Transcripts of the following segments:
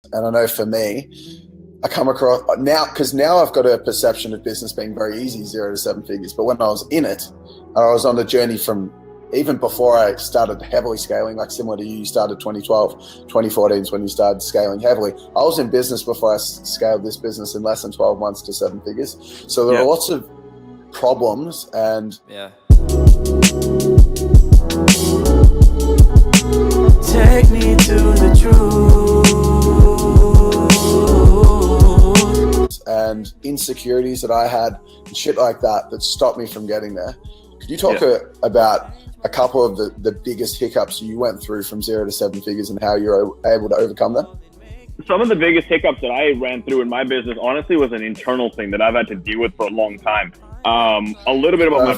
And I know for me, I come across now because now I've got a perception of business being very easy, 0 to 7 figures. But when I was in it, I was on the journey from even before I started heavily scaling, like similar to you, you started 2012, 2014 is when you started scaling heavily. I was in business before I scaled this business in less than 12 months to 7 figures. So there are lots of problems and take me to the truth and insecurities that I had and shit like that stopped me from getting there. Could you talk about a couple of the biggest hiccups you went through from 0 to 7 figures and how you're able to overcome them? Some of the biggest hiccups that I ran through in my business, honestly, was an internal thing that I've had to deal with for a long time. A little bit about my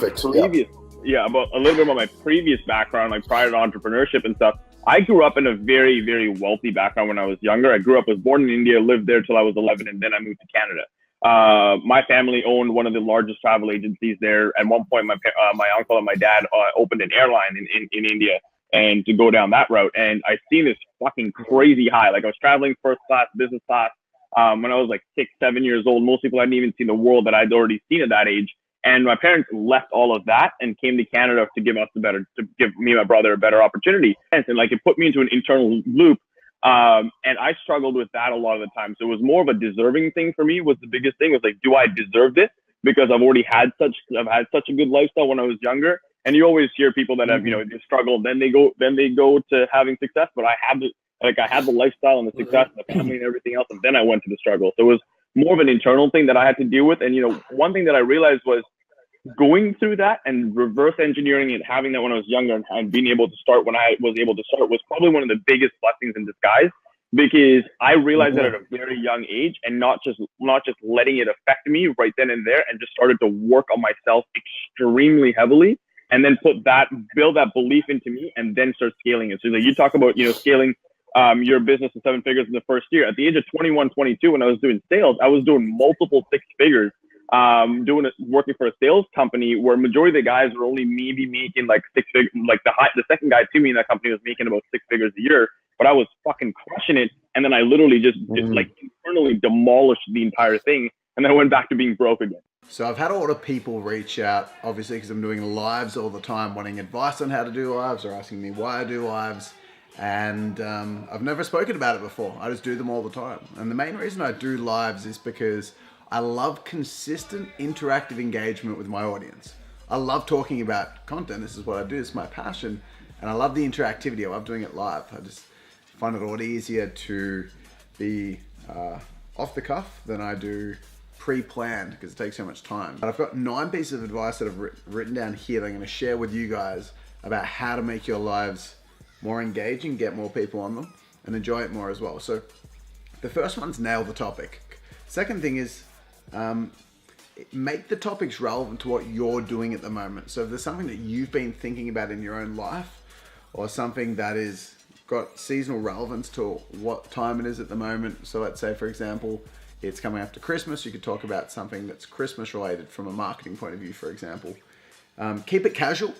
previous background, like prior to entrepreneurship and stuff. I grew up in a very, very wealthy background when I was younger. I was born in India, lived there till I was 11, and then I moved to Canada. My family owned one of the largest travel agencies there. At one point, my uncle and my dad opened an airline in India, and to go down that route. And I seen this fucking crazy high. Like I was traveling first class, business class, when I was like 6, 7 years old. Most people hadn't even seen the world that I'd already seen at that age. And my parents left all of that and came to Canada to give me and my brother a better opportunity. And like it put me into an internal loop. And I struggled with that a lot of the time. So it was more of a deserving thing for me. Was the biggest thing was like, do I deserve this? Because I've had such a good lifestyle when I was younger. And you always hear people that have, they struggle, then they go to having success. But I had the lifestyle and the success and the family and everything else. And then I went to the struggle. So it was more of an internal thing that I had to deal with. And, one thing that I realized was going through that and reverse engineering it, having that when I was younger and being able to start when I was able to start was probably one of the biggest blessings in disguise, because I realized that at a very young age and not just letting it affect me right then and there, and just started to work on myself extremely heavily, and then build that belief into me and then start scaling it. So like you talk about, scaling your business to 7 figures in the first year. At the age of 21, 22, when I was doing sales, I was doing multiple 6 figures, working for a sales company where majority of the guys were only maybe making like 6 figures. Like the second guy to me in that company was making about 6 figures a year, but I was fucking crushing it. And then I literally just like internally demolished the entire thing. And then I went back to being broke again. So I've had a lot of people reach out, obviously, because I'm doing lives all the time, wanting advice on how to do lives or asking me why I do lives. And I've never spoken about it before. I just do them all the time. And the main reason I do lives is because I love consistent interactive engagement with my audience. I love talking about content. This is what I do. It's my passion. And I love the interactivity. I love doing it live. I just find it a lot easier to be off the cuff than I do pre-planned, because it takes so much time. But I've got 9 pieces of advice that I've written down here that I'm going to share with you guys about how to make your lives more engaging, get more people on them, and enjoy it more as well. So the first one's nail the topic. Second thing is make the topics relevant to what you're doing at the moment. So if there's something that you've been thinking about in your own life, or something that is got seasonal relevance to what time it is at the moment. So let's say, for example, it's coming after Christmas. You could talk about something that's Christmas related from a marketing point of view, for example. Keep it casual.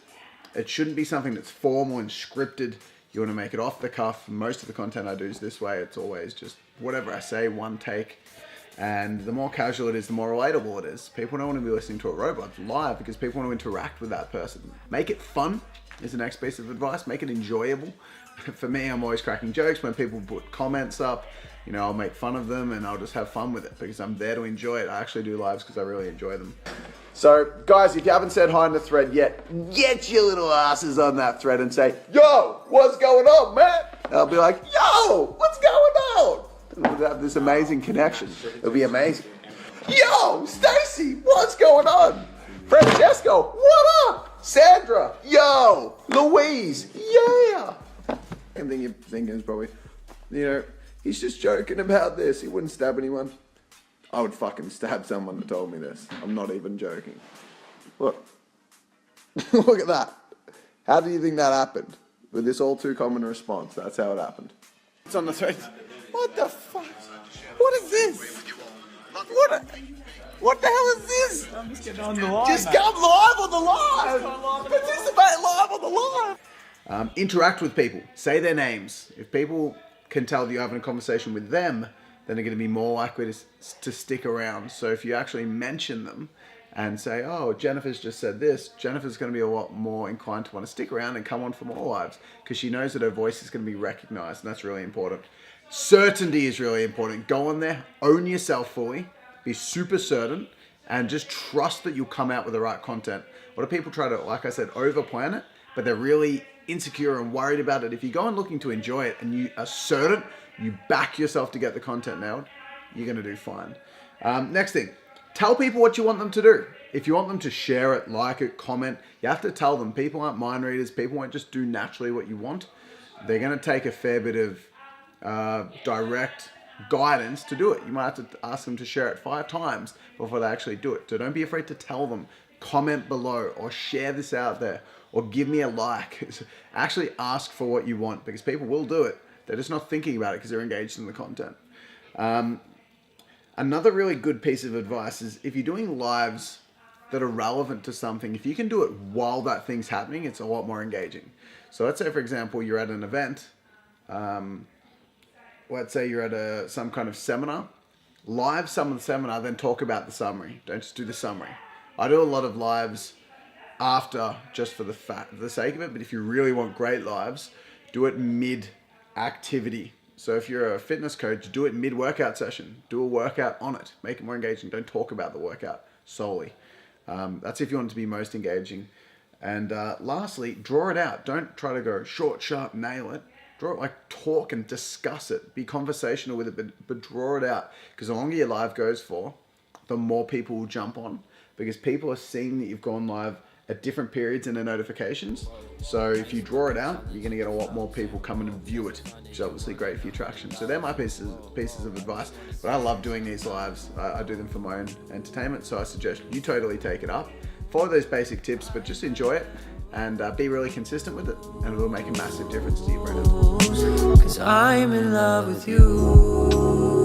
It shouldn't be something that's formal and scripted. You want to make it off the cuff. Most of the content I do is this way. It's always just whatever I say, one take. And the more casual it is, the more relatable it is. People don't want to be listening to a robot live because people want to interact with that person. Make it fun is the next piece of advice. Make it enjoyable. For me, I'm always cracking jokes when people put comments up. I'll make fun of them and I'll just have fun with it because I'm there to enjoy it. I actually do lives because I really enjoy them. So guys, if you haven't said hi in the thread yet, get your little asses on that thread and say, yo, what's going on, man? And I'll be like, yo, what's going on? And we'll have this amazing connection. It'll be amazing. Yo, Stacy, what's going on? Francesco, what up? Sandra, yo, Louise, yeah. Second thing you're thinking is probably, he's just joking about this. He wouldn't stab anyone. I would fucking stab someone that told me this. I'm not even joking. Look. Look at that. How do you think that happened? With this all too common response. That's how it happened. It's on the thread. What the fuck? What is this? What the hell is this? I'm just getting on the live. Just come live on the live. Participate live on the live. Interact with people. Say their names. If people can tell that you're having a conversation with them, then they're going to be more likely to stick around. So if you actually mention them and say, oh, Jennifer's just said this, Jennifer's going to be a lot more inclined to want to stick around and come on for more lives because she knows that her voice is going to be recognized, and that's really important. Certainty is really important. Go on there, own yourself fully, be super certain, and just trust that you'll come out with the right content. A lot of people try to, like I said, over-plan it, but they're really insecure and worried about it. If you go in looking to enjoy it and you are certain, you back yourself to get the content nailed, you're going to do fine. Next thing, tell people what you want them to do. If you want them to share it, like it, comment, you have to tell them. People aren't mind readers. People won't just do naturally what you want. They're going to take a fair bit of direct guidance to do it. You might have to ask them to share it 5 times before they actually do it. So don't be afraid to tell them. Comment below or share this out there or give me a like. Actually ask for what you want, because people will do it. They're just not thinking about it because they're engaged in the content. Another really good piece of advice is if you're doing lives that are relevant to something, if you can do it while that thing's happening, it's a lot more engaging. So let's say, for example, you're at an event. Let's say you're at some kind of seminar. Live some of the seminar, then talk about the summary. Don't just do the summary. I do a lot of lives after, just for the sake of it, but if you really want great lives, do it mid-activity. So if you're a fitness coach, do it mid-workout session. Do a workout on it. Make it more engaging. Don't talk about the workout solely. That's if you want it to be most engaging. And lastly, draw it out. Don't try to go short, sharp, nail it. Draw it, like talk and discuss it. Be conversational with it, but draw it out. Because the longer your live goes for, the more people will jump on. Because people are seeing that you've gone live at different periods in their notifications. So if you draw it out, you're going to get a lot more people coming and view it, which is obviously great for your traction. So they're my pieces of advice. But I love doing these lives. I do them for my own entertainment. So I suggest you totally take it up. Follow those basic tips, but just enjoy it and be really consistent with it. And it will make a massive difference to your brand. 'Cause I'm in love with you.